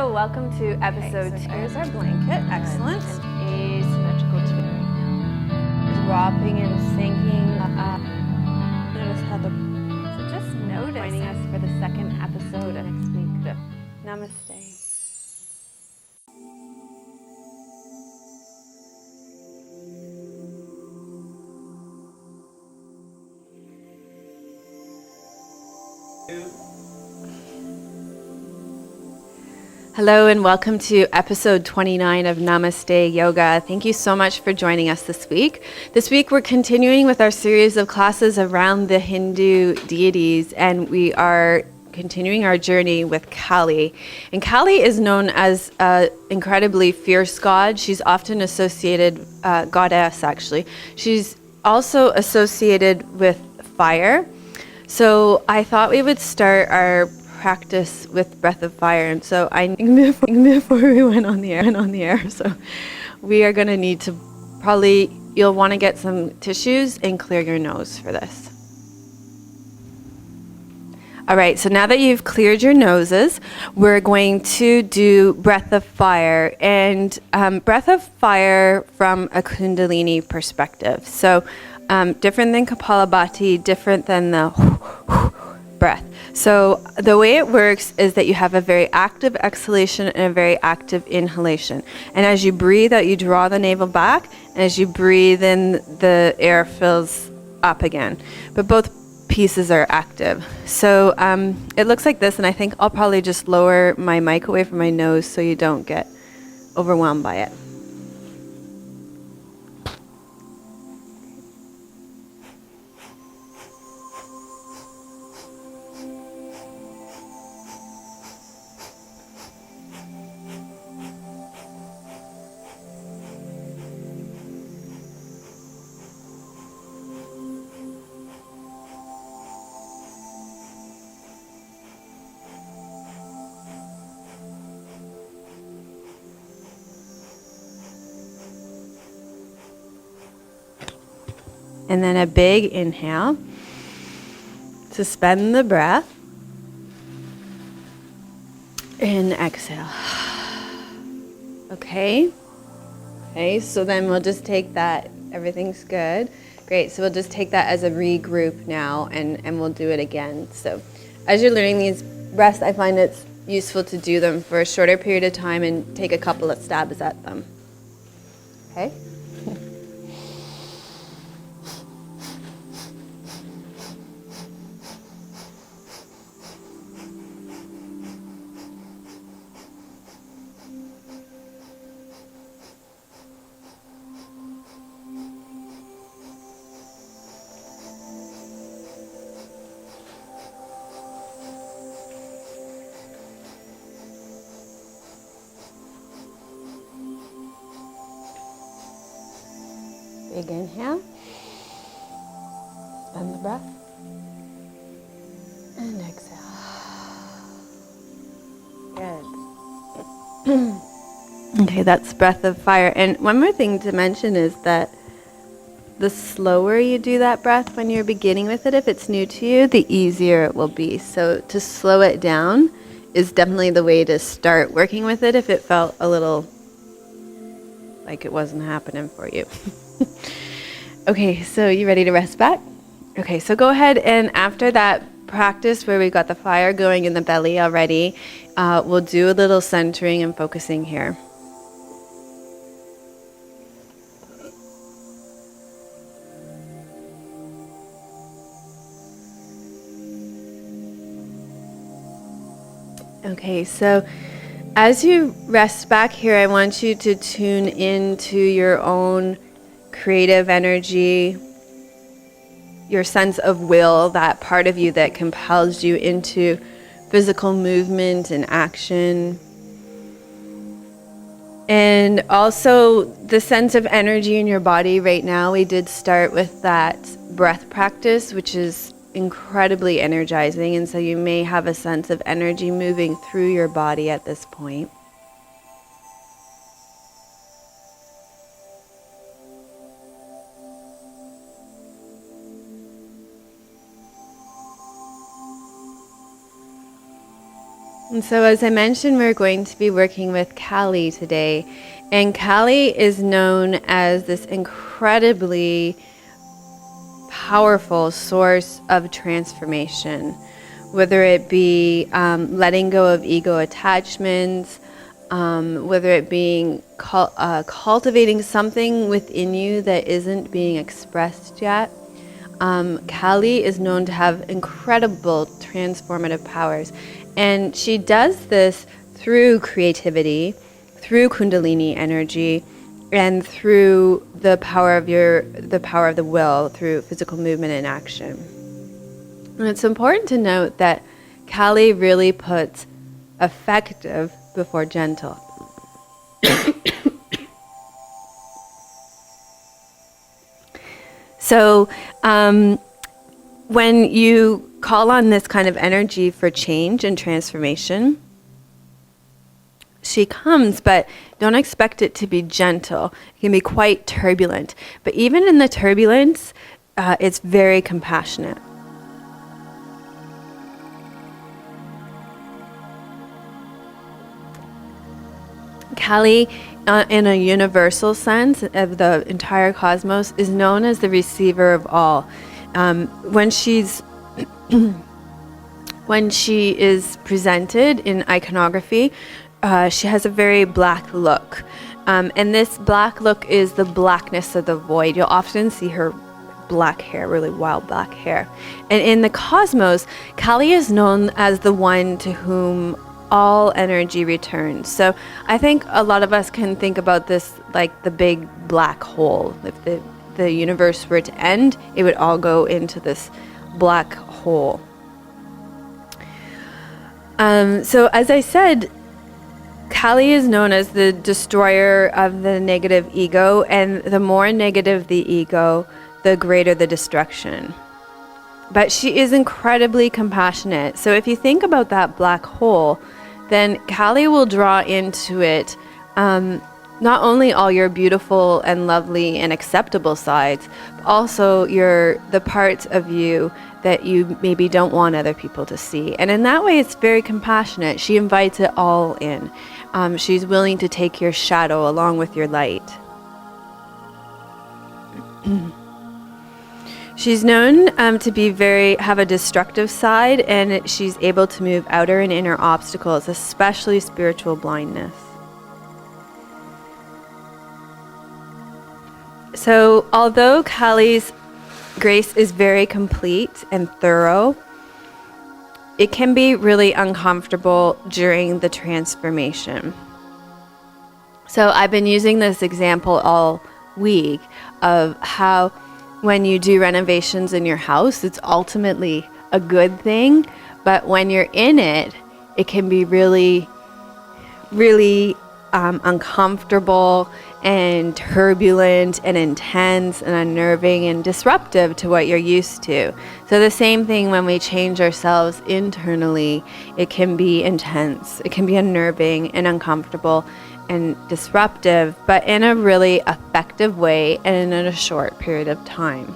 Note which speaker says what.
Speaker 1: Hello, welcome to episode 2.
Speaker 2: There's our blanket, excellent.
Speaker 1: An asymmetrical twin right now. Dropping and sinking up.
Speaker 2: Notice how the...
Speaker 1: So just notice. Joining us for the second episode of next week. Namaste. Hello and welcome to episode 29 of Namaste Yoga. Thank you so much for joining us this week. This week we're continuing with our series of classes around the Hindu deities, and we are continuing our journey with Kali. And Kali is known as an incredibly fierce god. She's often associated, goddess actually. She's also associated with fire. So I thought we would start our practice with breath of fire, and so I before we went on the air, so we are going to need to you'll want to get some tissues and clear your nose for this. All right, so now that you've cleared your noses, we're going to do breath of fire, and breath of fire from a kundalini perspective. So different than Kapalabhati, different than the breath. So the way it works is that you have a very active exhalation and a very active inhalation. And as you breathe out, you draw the navel back. And as you breathe in, the air fills up again. But both pieces are active. So it looks like this, and I think I'll probably just lower my mic away from my nose so you don't get overwhelmed by it. And then a big inhale. Suspend the breath. And exhale. Okay, so then we'll just take that. Everything's good. Great, so we'll just take that as a regroup now, and we'll do it again. So as you're learning these breaths, I find it's useful to do them for a shorter period of time and take a couple of stabs at them. Okay? Big inhale, suspend the breath, and exhale. Good. Okay, that's breath of fire. And one more thing to mention is that the slower you do that breath when you're beginning with it, if it's new to you, the easier it will be. So to slow it down is definitely the way to start working with it if it felt a little like it wasn't happening for you. Okay, so you ready to rest back? Okay, so go ahead, and after that practice where we got the fire going in the belly already, we'll do a little centering and focusing here. Okay, so as you rest back here, I want you to tune into your own creative energy, your sense of will, that part of you that compels you into physical movement and action. And also the sense of energy in your body right now. We did start with that breath practice, which is incredibly energizing, and so you may have a sense of energy moving through your body at this point. And so as I mentioned, we're going to be working with Kali today. And Kali is known as this incredibly powerful source of transformation, whether it be letting go of ego attachments, whether it being cultivating something within you that isn't being expressed yet. Kali is known to have incredible transformative powers, and she does this through creativity, through kundalini energy, and through the power of the will, through physical movement and action. And it's important to note that Kali really puts effective before gentle. So when you call on this kind of energy for change and transformation, she comes, but don't expect it to be gentle. It can be quite turbulent. But even in the turbulence, it's very compassionate. Kali, in a universal sense of the entire cosmos, is known as the receiver of all. When she is presented in iconography, she has a very black look. And this black look is the blackness of the void. You'll often see her black hair, really wild black hair. And in the cosmos, Kali is known as the one to whom all energy returns. So I think a lot of us can think about this like the big black hole. If the universe were to end, it would all go into this black hole. So as I said, Kali is known as the destroyer of the negative ego, and the more negative the ego, the greater the destruction. But she is incredibly compassionate. So if you think about that black hole, then Kali will draw into it not only all your beautiful and lovely and acceptable sides, but also the parts of you that you maybe don't want other people to see. And in that way, it's very compassionate. She invites it all in. She's willing to take your shadow along with your light. She's known to have a destructive side, and she's able to move outer and inner obstacles, especially spiritual blindness. So, although Kali's grace is very complete and thorough, it can be really uncomfortable during the transformation. So, I've been using this example all week of how when you do renovations in your house, it's ultimately a good thing, but when you're in it, it can be really, really uncomfortable and turbulent and intense and unnerving and disruptive to what you're used to. So the same thing when we change ourselves internally, it can be intense, it can be unnerving and uncomfortable and disruptive, but in a really effective way and in a short period of time.